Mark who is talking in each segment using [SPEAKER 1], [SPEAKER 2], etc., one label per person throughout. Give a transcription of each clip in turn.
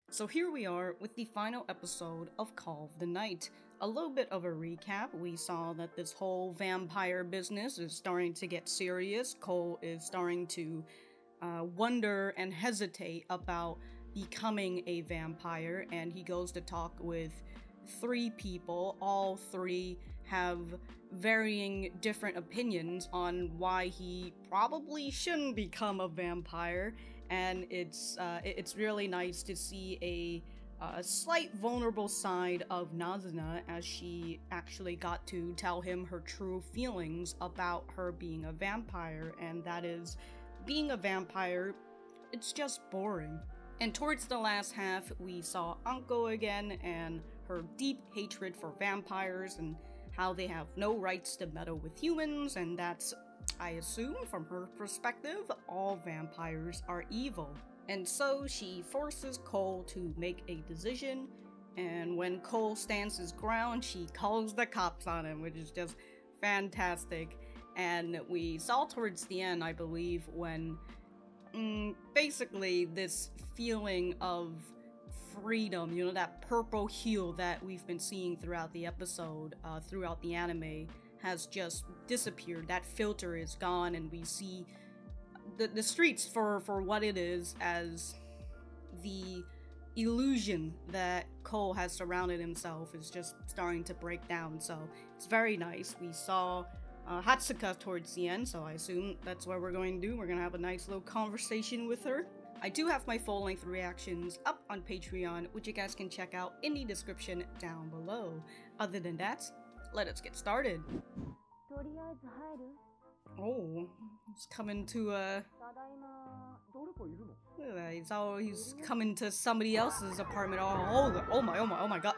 [SPEAKER 1] So here we are with the final episode of Call of the Night. A little bit of a recap. We saw that this whole vampire business is starting to get serious. Cole is starting to wonder and hesitate about becoming a vampire, and he goes to talk with 3 people. All 3 have varying different opinions on why he probably shouldn't become a vampire, and it's really nice to see a slight vulnerable side of Nazuna as she actually got to tell him her true feelings about her being a vampire, and that is, being a vampire, it's just boring. And towards the last half, we saw Anko again and her deep hatred for vampires and how they have no rights to meddle with humans, and that's, I assume, from her perspective, all vampires are evil. And so she forces Cole to make a decision, and when Cole stands his ground, she calls the cops on him, which is just fantastic. And we saw towards the end, I believe, when basically this feeling of freedom, you know, that purple hue that we've been seeing throughout the episode, throughout the anime, has just disappeared. That filter is gone, and we see the streets for what it is, as the illusion that Cole has surrounded himself is just starting to break down. So it's very nice. We saw Hatsuka towards the end, so I assume that's what we're going to do. We're gonna have a nice little conversation with her. I do have my full-length reactions up on Patreon, which you guys can check out in the description down below. Other than that, let us get started. Oh, he's coming to look at that, he's coming to somebody else's apartment. Oh my god.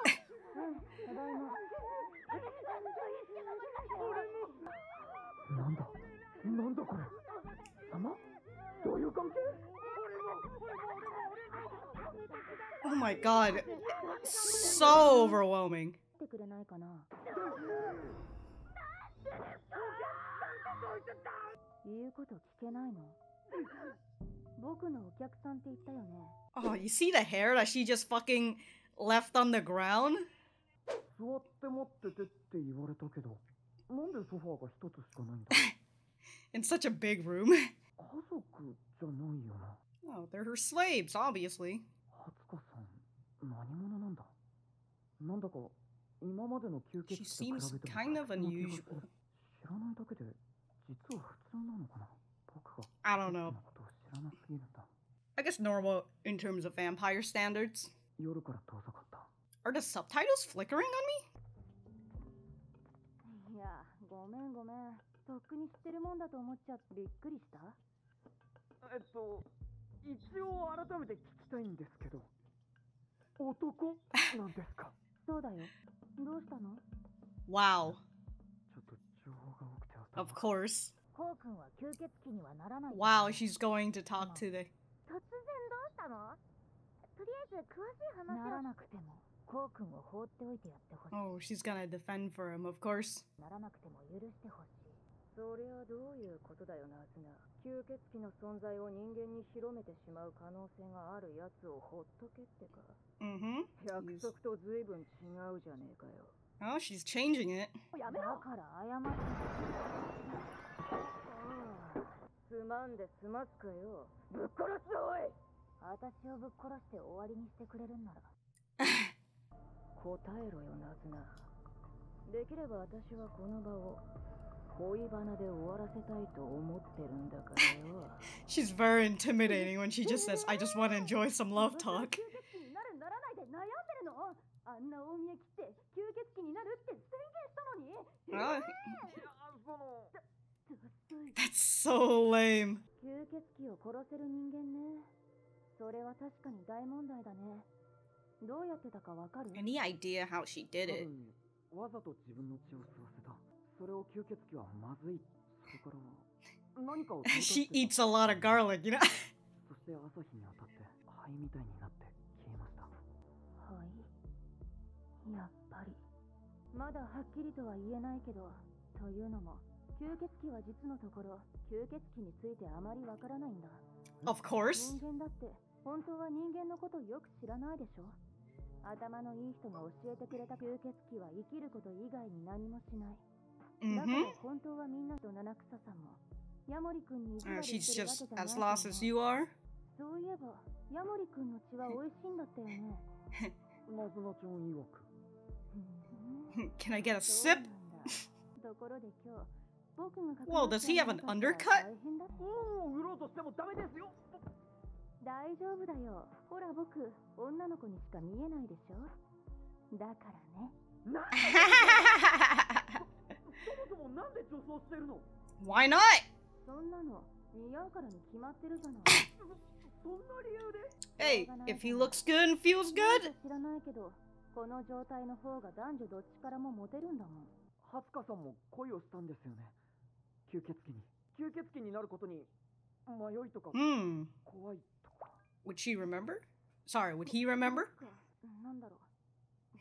[SPEAKER 1] Oh my god, so overwhelming. Oh, you see the hair that she just fucking left on the ground? In such a big room. Oh, they're her slaves, obviously. She seems kind of unusual. I don't know. I guess normal in terms of vampire standards. Are the subtitles flickering on me? Wow. Of course. Wow, she's going to talk to the... Oh, she's gonna defend for him, of course. Mm-hmm. Oh, she's changing it. She's very intimidating when she just says, I just want to enjoy some love talk. That's so lame. Any idea how she did it? She eats a lot of garlic, you know? Of course.
[SPEAKER 2] 本当は人間のことよく知らないでしょ。頭のいい人が教えてくれた吸血鬼は生きること以外に何もしない。だから本当はみんなと七草さんもヤモリ君に意地悪してるわけじゃないと思う。そういえばヤモリ君の血は美味しいんだったよね。
[SPEAKER 3] ナズナちゃん曰く。
[SPEAKER 1] Can I get a sip?
[SPEAKER 2] ところで今日僕が
[SPEAKER 1] Whoa, does he have an undercut?
[SPEAKER 3] 売ろうとしてもダメですよ。
[SPEAKER 2] 大丈夫だよ。ほら僕女の子にしか見えないでしょ。だからね。
[SPEAKER 3] そもそもなんで女装してるの？
[SPEAKER 1] Why not?
[SPEAKER 2] そんなの似合うからに決まってるじゃない。
[SPEAKER 3] そんな理由で？
[SPEAKER 1] Hey, if he looks good and feels good?
[SPEAKER 2] 知らないけど、この状態の方が男女どっちからもモテるんだもん。
[SPEAKER 3] ハツカさんも恋をしたんですよね。吸血鬼になることに迷いとか怖いとか。
[SPEAKER 1] Would she remember? Sorry, would he remember?
[SPEAKER 2] なんだろ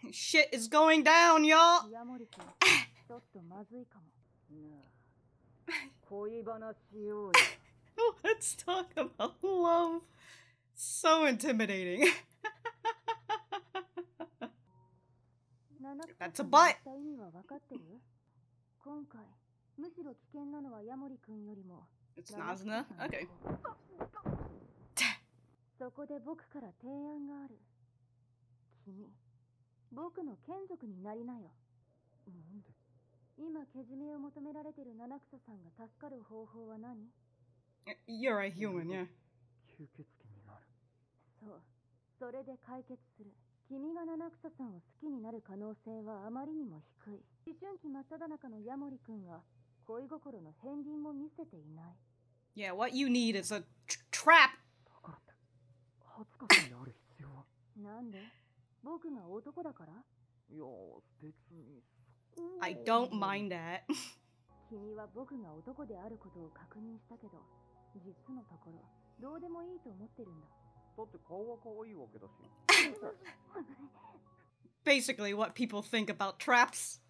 [SPEAKER 2] う。
[SPEAKER 1] Shit is going down, y'all!
[SPEAKER 2] ヤモリ君、ちょっとまずいかも。恋話しようよ。
[SPEAKER 1] Let's talk about love. So intimidating. That's a butt.
[SPEAKER 2] 今回、むしろ危険なのはヤモリ君よりも。
[SPEAKER 1] It's Nazuna? Okay.
[SPEAKER 2] そこで僕から提案がある。君、僕の眷属になりなよ。なんで？今、けじめを求められてる七草さんが助かる方法は何？
[SPEAKER 1] You're a human, yeah.
[SPEAKER 3] 吸血鬼になる。
[SPEAKER 2] そう。それで解決する。君が七草さんを好きになる可能性はあまりにも低い。思春期真っ只中のヤモリ君が恋心の片鱗も見せていない。
[SPEAKER 1] Yeah, what you need is a trap.
[SPEAKER 3] だからって、ハツカさんにある必要は。
[SPEAKER 2] なんで？僕が男だから？
[SPEAKER 3] いや、別に。
[SPEAKER 1] I don't mind that.
[SPEAKER 2] 君は僕が男であることを確認したけど、実のところどうでもいいと思ってるんだ。
[SPEAKER 3] だって顔は可愛いわけだし。
[SPEAKER 1] Basically what people think about traps.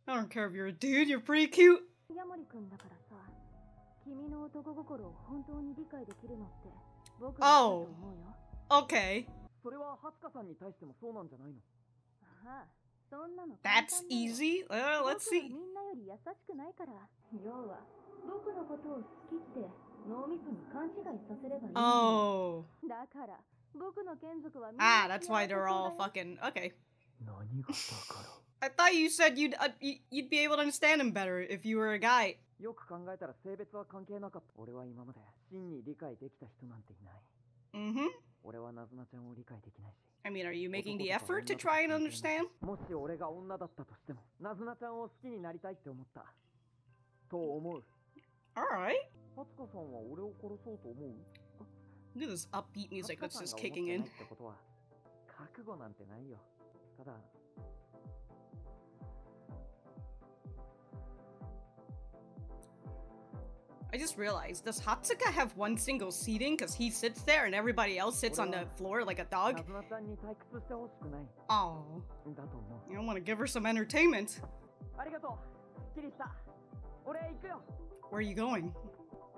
[SPEAKER 1] I don't care if you're a dude, you're pretty cute.
[SPEAKER 2] ヤモリ君だからさ、君の男心を本当に理解できるのって僕だと思うよ。
[SPEAKER 1] Okay.
[SPEAKER 3] それはハツカさんに対してもそうなんじゃないの？
[SPEAKER 2] ああ、そんなの。
[SPEAKER 1] That's easy. Let's see.
[SPEAKER 2] みんなより優しくないから。要は僕のことを好きって脳みそに勘違いさせればいい。
[SPEAKER 1] Oh.
[SPEAKER 2] だから僕の眷属はみんな。
[SPEAKER 1] Ah, that's why they're all fucking okay.
[SPEAKER 3] 何がだから。
[SPEAKER 1] I thought you said you'd be able to understand him better if you were a guy.
[SPEAKER 3] よく考えたら性別は関係なかった。俺は今まで真に理解できた人なんていない。俺はナズナちゃんを理解できないし。
[SPEAKER 1] I mean, are you making the effort to try and understand?
[SPEAKER 3] もし俺が女だったとしても、ナズナちゃんを好きになりたいって思った。と思う。
[SPEAKER 1] Alright.
[SPEAKER 3] ハツカさんは俺を殺そうと思う？
[SPEAKER 1] Look at this upbeat music that's just kicking in.
[SPEAKER 3] ってことは覚悟なんてないよ。ただ。
[SPEAKER 1] I just realized, does Hatsuka have one single seating? Because he sits there and everybody else sits on the floor like a dog? Oh. You don't want to give her some entertainment. Where are you going?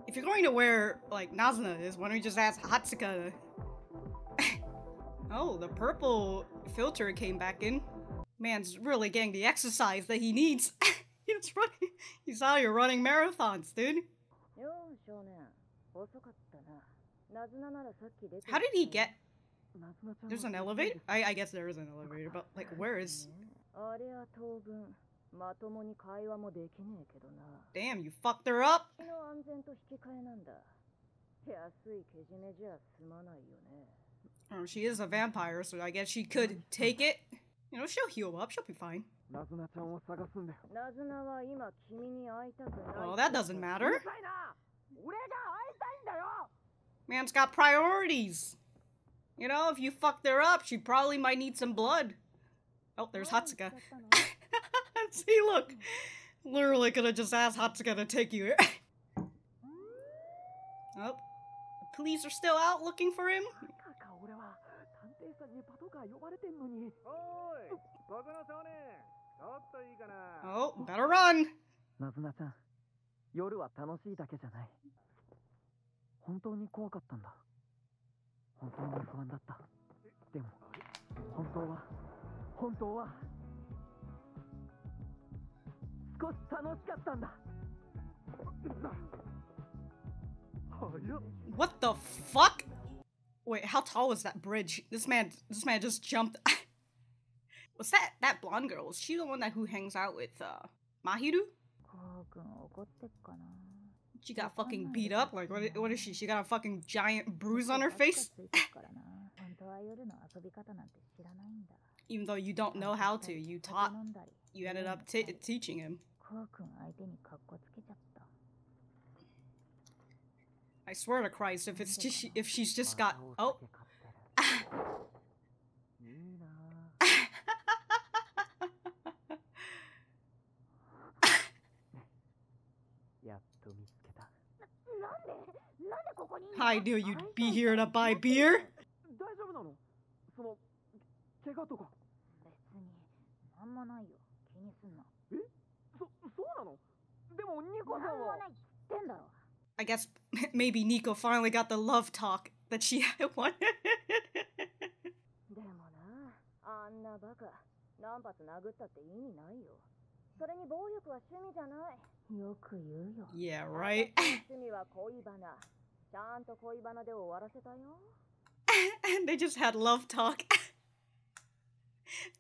[SPEAKER 1] If you're going to where, like, Nazuna is, why don't you just ask Hatsuka? Oh, the purple filter came back in. Man's really getting the exercise that he needs. He's out here running marathons, dude. How did he get? There's an elevator? I guess there is an elevator, but like where is? Damn, you fucked her up? Oh, she is a vampire, so I guess she could take it. You know, she'll heal up, she'll be fine. Well, that doesn't matter. Man's got priorities. You know, if you fucked her up, she probably might need some blood. Oh, there's Hatsuka. See, look. Literally could have just asked Hatsuka to take you here. Oh. The police are still out looking for him? Oh, better run.
[SPEAKER 3] ナズナちゃん、夜は楽しいだけじゃない。本当に怖かったんだ。本当に不安だった。でも本当は少し楽しかったんだ。
[SPEAKER 1] What the fuck? Wait, how tall was that bridge? This man just jumped. Was that blonde girl? Was she the one who hangs out with Mahiru? She got fucking beat up? Like, what is she? She got a fucking giant bruise on her face? Even though you don't know how to, you ended up teaching him. I swear to Christ, if she's just got oh. I knew you'd be here to buy beer. I guess maybe Nico finally got the love talk that she had wanted. Yeah, right? And they just had love talk.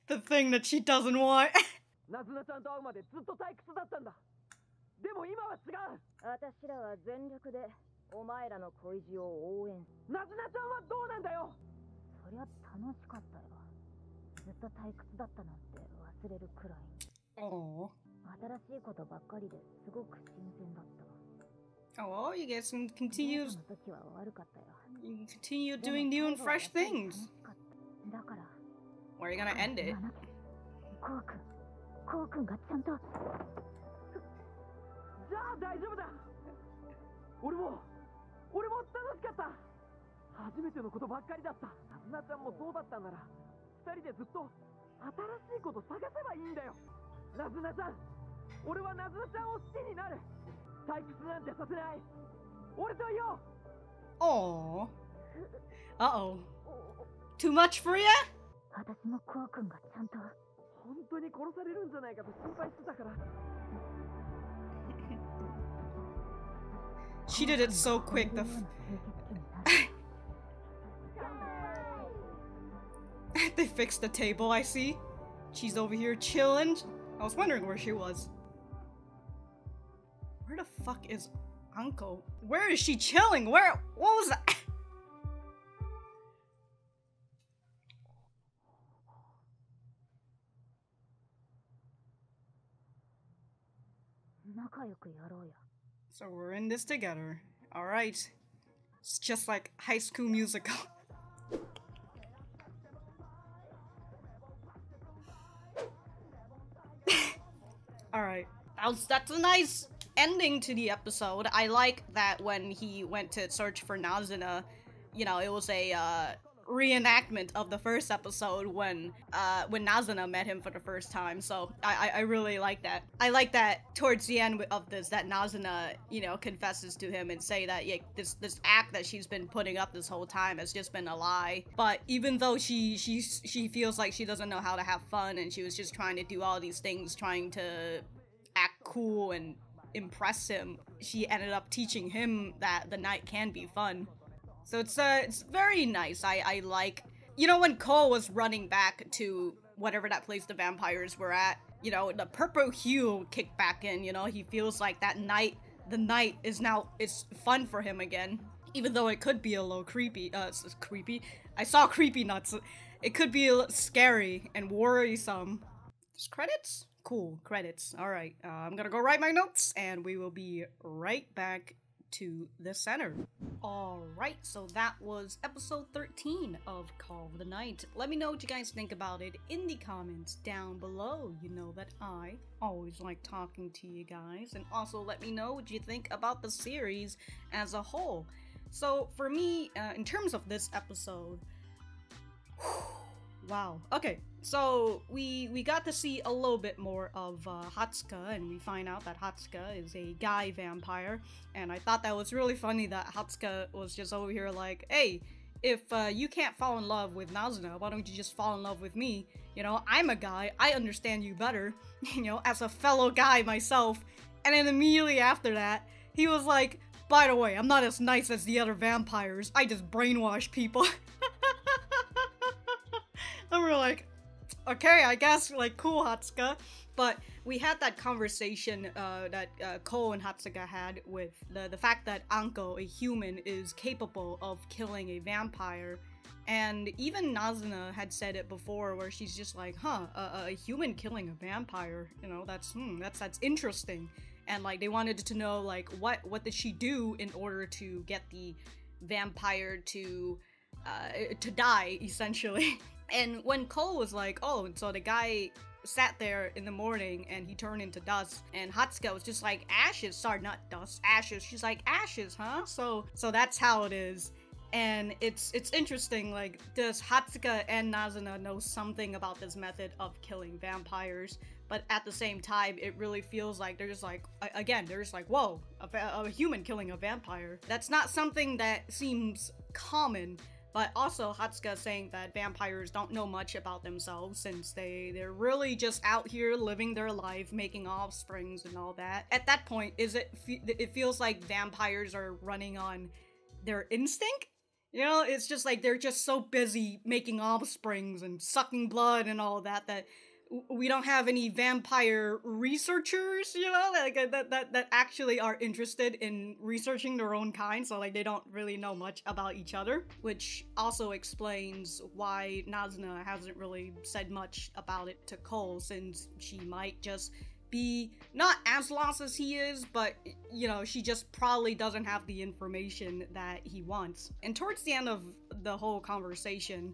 [SPEAKER 1] The thing that she doesn't want. Oh. Oh, well, you guys can continue doing new and fresh things. Where are you gonna end it? Oh. Uh-oh. Too much for ya? She did it so quick. They fixed the table, I see. She's over here chilling. I was wondering where she was. Where the fuck is Uncle? Where is she chilling? What was that? So we're in this together. Alright. It's just like High School Musical. Alright. That's a nice ending to the episode. I like that when he went to search for Nazuna, you know, it was a reenactment of the first episode when Nazuna met him for the first time. So I really like that. I like that towards the end of this, that Nazuna, you know, confesses to him and say that, yeah, this act that she's been putting up this whole time has just been a lie. But even though she feels like she doesn't know how to have fun and she was just trying to do all these things, trying to act cool and impress him, she ended up teaching him that the night can be fun. So it's very nice. I like, you know, when Cole was running back to whatever that place the vampires were at, you know, the purple hue kicked back in, you know, he feels like that night, the night is now, it's fun for him again. Even though it could be a little creepy, creepy. I saw creepy nuts. It could be a little scary and worrisome. Just credits? Cool, credits. Alright, I'm gonna go write my notes and we will be right back to the center. Alright, so that was episode 13 of Call of the Night. Let me know what you guys think about it in the comments down below. You know that I always like talking to you guys. And also let me know what you think about the series as a whole. So for me, in terms of this episode, wow. Okay, so we got to see a little bit more of Hatsuka, and we find out that Hatsuka is a guy vampire, and I thought that was really funny that Hatsuka was just over here like, hey, if you can't fall in love with Nazuna, why don't you just fall in love with me? You know, I'm a guy, I understand you better, you know, as a fellow guy myself. And then immediately after that, he was like, by the way, I'm not as nice as the other vampires, I just brainwash people. And we're like, okay, I guess, like, cool, Hatsuka. But we had that conversation that Cole and Hatsuka had with the fact that Anko, a human, is capable of killing a vampire. And even Nazuna had said it before, where she's just like, huh, a human killing a vampire, you know, that's interesting. And like, they wanted to know, like, what did she do in order to get the vampire to die, essentially. And when Cole was like, oh, and so the guy sat there in the morning and he turned into dust, and Hatsuka was just like, ashes, sorry, not dust, ashes. She's like, ashes, huh? So that's how it is. And it's interesting, like, does Hatsuka and Nazuna know something about this method of killing vampires? But at the same time, it really feels like they're just like, again, they're just like, whoa, a human killing a vampire. That's not something that seems common. But also, Hatsuka saying that vampires don't know much about themselves, since they're really just out here living their life, making offsprings and all that. At that point, it feels like vampires are running on their instinct? You know, it's just like they're just so busy making offsprings and sucking blood and all that we don't have any vampire researchers, you know, like that actually are interested in researching their own kind, so like they don't really know much about each other, which also explains why Nazuna hasn't really said much about it to Cole, since she might just be not as lost as he is, but you know, she just probably doesn't have the information that he wants. And towards the end of the whole conversation,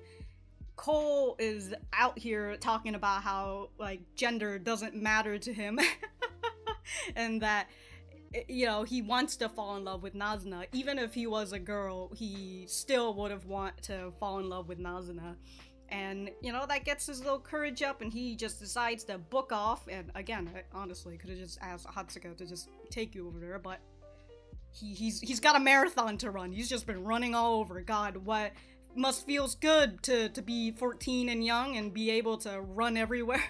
[SPEAKER 1] Cole is out here talking about how, like, gender doesn't matter to him. And that, you know, he wants to fall in love with Nazuna. Even if he was a girl, he still would have wanted to fall in love with Nazuna. And, you know, that gets his little courage up, and he just decides to book off. And again, I honestly could have just asked Hatsuka to just take you over there, but he's got a marathon to run. He's just been running all over. God, what must feels good to be 14 and young and be able to run everywhere.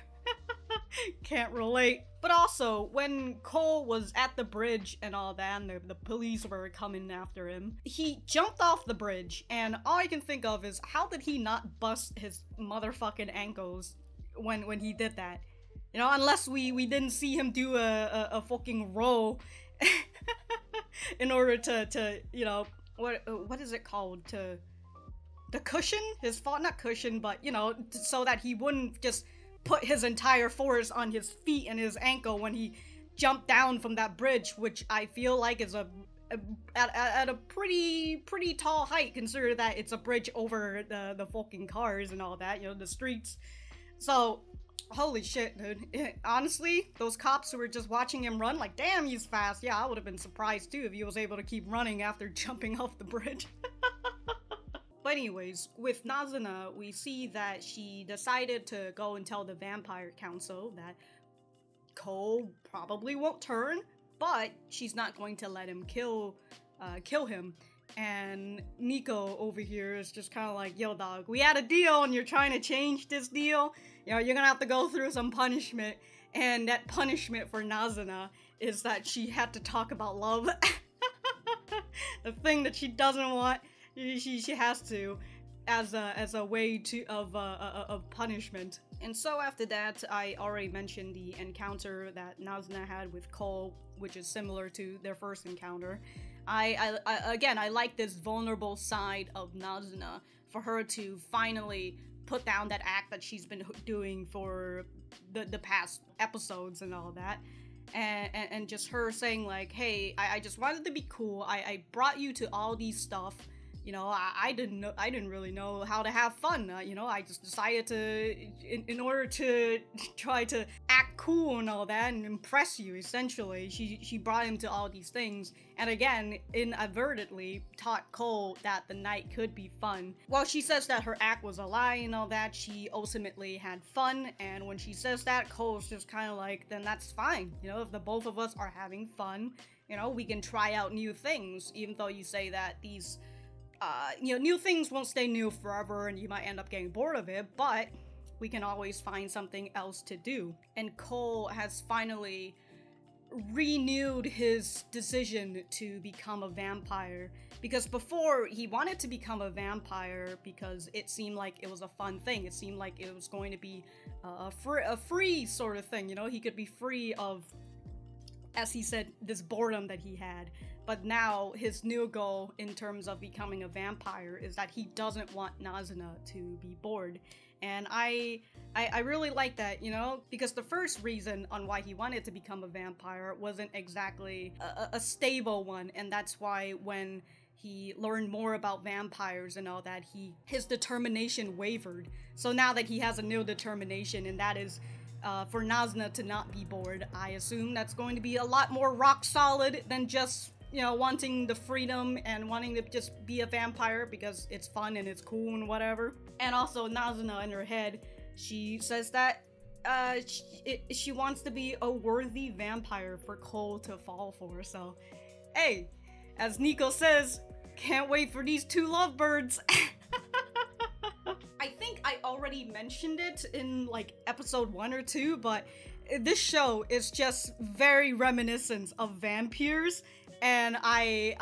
[SPEAKER 1] Can't relate. But also, when Cole was at the bridge and all that, and the police were coming after him, he jumped off the bridge, and all I can think of is, how did he not bust his motherfucking ankles when he did that? You know, unless we didn't see him do a fucking roll in order to you know, what is it called, the cushion his fault, not cushion, but you know, so that he wouldn't just put his entire force on his feet and his ankle when he jumped down from that bridge, which I feel like is at a pretty tall height, considering that it's a bridge over the fucking cars and all that, you know, the streets. So holy shit, dude. Honestly, those cops who were just watching him run, like, damn, he's fast. Yeah, I would have been surprised too if he was able to keep running after jumping off the bridge. But anyways, with Nazuna, we see that she decided to go and tell the Vampire Council that Cole probably won't turn, but she's not going to let him kill him. And Nico over here is just kind of like, yo dog, we had a deal and you're trying to change this deal? You know, you're gonna have to go through some punishment. And that punishment for Nazuna is that she had to talk about love. The thing that she doesn't want, she has to, as a way of punishment. And so after that, I already mentioned the encounter that Nazuna had with Cole, which is similar to their first encounter. I like this vulnerable side of Nazuna, for her to finally put down that act that she's been doing for the past episodes and all that. And just her saying like, hey, I just wanted to be cool. I brought you to all these stuff. You know, I didn't really know how to have fun. You know, I just decided to, in order to try to act cool and all that and impress you, essentially. She brought him to all these things. And again, inadvertently taught Cole that the night could be fun. While she says that her act was a lie and all that, she ultimately had fun. And when she says that, Cole's just kind of like, then that's fine. You know, if the both of us are having fun, you know, we can try out new things. Even though you say that these new things won't stay new forever and you might end up getting bored of it, but we can always find something else to do. And Cole has finally renewed his decision to become a vampire, because before he wanted to become a vampire because it seemed like it was a fun thing. It seemed like it was going to be a free sort of thing, he could be free of, as he said, this boredom that he had. But now his new goal in terms of becoming a vampire is that he doesn't want Nazuna to be bored. And I really like that, because the first reason on why he wanted to become a vampire wasn't exactly a stable one, and that's why when he learned more about vampires and all that, his determination wavered. So now that he has a new determination, and that is for Nazuna to not be bored, I assume that's going to be a lot more rock solid than just, wanting the freedom and wanting to just be a vampire because it's fun and it's cool and whatever. And also Nazuna in her head, she says that she wants to be a worthy vampire for Cole to fall for. So, hey, as Nico says, can't wait for these two lovebirds. I think I already mentioned it in like episode 1 or 2, but this show is just very reminiscent of Vampeerz, and I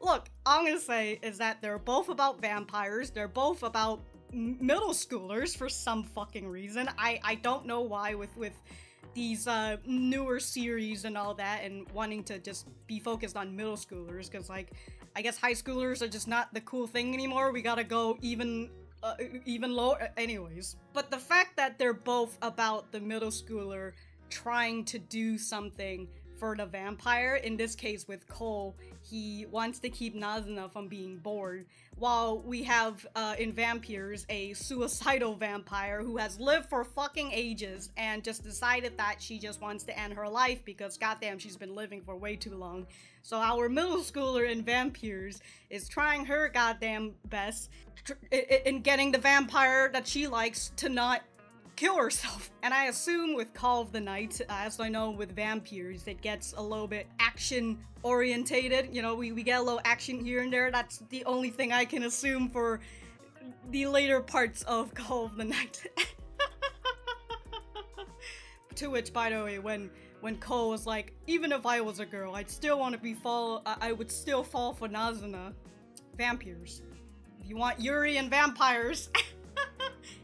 [SPEAKER 1] look, all I'm gonna say is that they're both about vampires, they're both about middle schoolers for some fucking reason. I don't know why with these newer series and all that, and wanting to just be focused on middle schoolers, because like, I guess high schoolers are just not the cool thing anymore. We gotta go even lower. Anyways. But the fact that they're both about the middle schooler trying to do something for the vampire, in this case with Cole, he wants to keep Nazuna from being bored, while we have in Vampeerz a suicidal vampire who has lived for fucking ages and just decided that she just wants to end her life because goddamn she's been living for way too long. So our middle schooler in Vampeerz is trying her goddamn best in getting the vampire that she likes to not kill herself. And I assume with Call of the Night, as I know with Vampeerz, it gets a little bit action orientated. We get a little action here and there. That's the only thing I can assume for the later parts of Call of the Night. To which, by the way, when Cole was like, even if I was a girl, I'd still want to I would still fall for Nazuna. Vampeerz. If you want Yuri and vampires.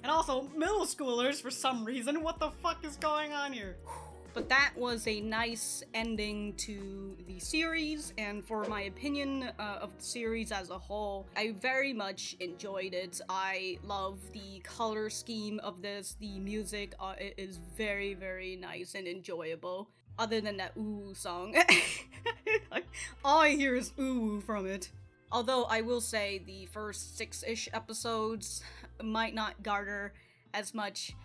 [SPEAKER 1] And also middle schoolers for some reason. What the fuck is going on here? But that was a nice ending to the series, and for my opinion of the series as a whole, I very much enjoyed it. I love the color scheme of this. The music it is very, very nice and enjoyable. Other than that ooh song. All I hear is ooh from it. Although I will say the first 6-ish episodes might not garner as much,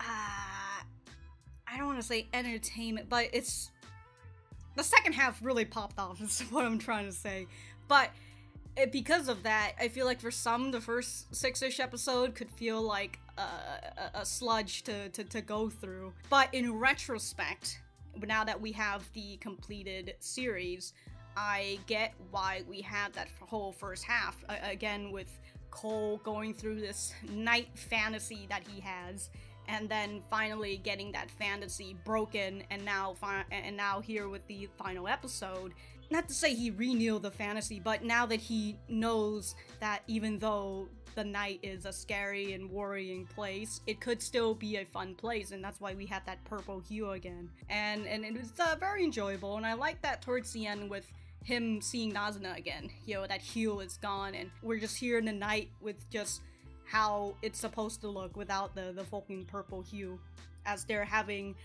[SPEAKER 1] I don't want to say entertainment, but it's, the second half really popped off is what I'm trying to say. But because of that, I feel like for some, the first 6-ish episode could feel like a sludge to go through. But in retrospect, now that we have the completed series, I get why we had that whole first half, again with Cole going through this night fantasy that he has, and then finally getting that fantasy broken, and now here with the final episode. Not to say he renewed the fantasy, but now that he knows that even though the night is a scary and worrying place, it could still be a fun place, and that's why we had that purple hue again. And it was very enjoyable, and I like that towards the end with him seeing Nazuna again. That hue is gone, and we're just here in the night with just how it's supposed to look without the fucking purple hue, as they're having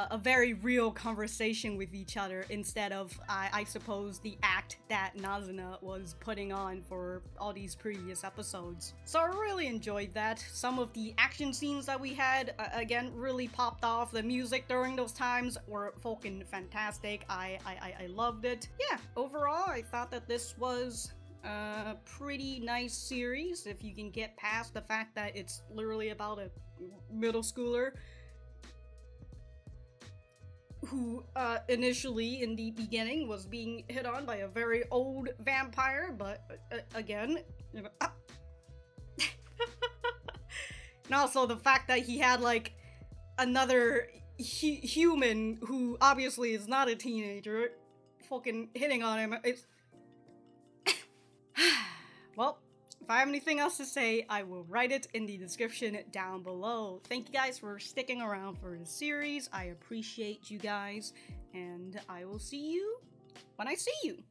[SPEAKER 1] a very real conversation with each other instead of, I suppose, the act that Nazuna was putting on for all these previous episodes. So I really enjoyed that. Some of the action scenes that we had, again, really popped off. The music during those times were fucking fantastic. I loved it. Yeah, overall, I thought that this was a pretty nice series, if you can get past the fact that it's literally about a middle schooler who initially in the beginning was being hit on by a very old vampire, but again, you know, and also the fact that he had like another human who obviously is not a teenager fucking hitting on him. It's well, if I have anything else to say, I will write it in the description down below. Thank you guys for sticking around for this series. I appreciate you guys, and I will see you when I see you.